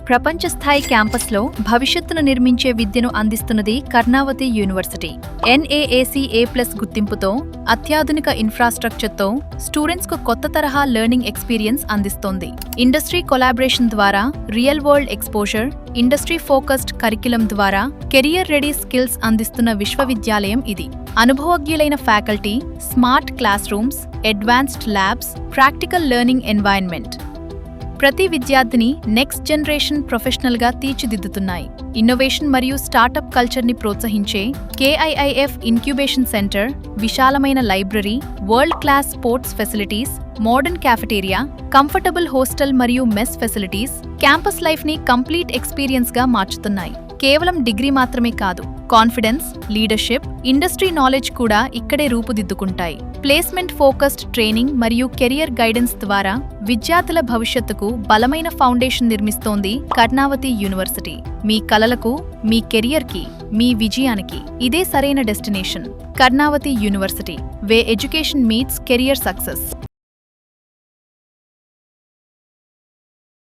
ప్రపంచ స్థాయి క్యాంపస్లో భవిష్యత్తును నిర్మించే విద్యను అందిస్తున్నది కర్ణావతి యూనివర్సిటీ. NAAC++ గుర్తింపుతో అత్యాధునిక ఇన్ఫ్రాస్ట్రక్చర్తో స్టూడెంట్స్కు కొత్త తరహా లెర్నింగ్ ఎక్స్పీరియన్స్ అందిస్తోంది. ఇండస్ట్రీ కొలాబరేషన్ ద్వారా real world exposure, industry focused curriculum ద్వారా కెరియర్ రెడీ స్కిల్స్ అందిస్తున్న విశ్వవిద్యాలయం ఇది. అనుభవజ్ఞులైన faculty, smart class rooms, advanced labs, practical learning environment ప్రతి విద్యార్థిని నెక్స్ట్ జనరేషన్ ప్రొఫెషనల్గా తీర్చిదిద్దుతున్నాయి. ఇన్నోవేషన్ మరియు స్టార్టప్ కల్చర్ని ప్రోత్సహించే KIIF ఇంక్యుబేషన్ సెంటర్, విశాలమైన library, world class sports facilities, modern cafeteria, comfortable hostel మరియు మెస్ ఫెసిలిటీస్ క్యాంపస్ లైఫ్ని కంప్లీట్ ఎక్స్పీరియన్స్గా మార్చుతున్నాయి. కేవలం డిగ్రీ మాత్రమే కాదు, కాన్ఫిడెన్స్, లీడర్షిప్, ఇండస్ట్రీ నాలెడ్జ్ కూడా ఇక్కడే రూపుదిద్దుకుంటాయి. ప్లేస్మెంట్ ఫోకస్డ్ ట్రైనింగ్ మరియు కెరియర్ గైడెన్స్ ద్వారా విద్యార్థుల భవిష్యత్తుకు బలమైన ఫౌండేషన్ నిర్మిస్తోంది కర్ణావతి యూనివర్సిటీ. మీ కలలకు, మీ కెరియర్కి, మీ విజయానికి ఇదే సరైన డెస్టినేషన్. కర్ణావతి యూనివర్సిటీ, వే ఎడ్యుకేషన్ మీట్స్ కెరియర్ సక్సెస్.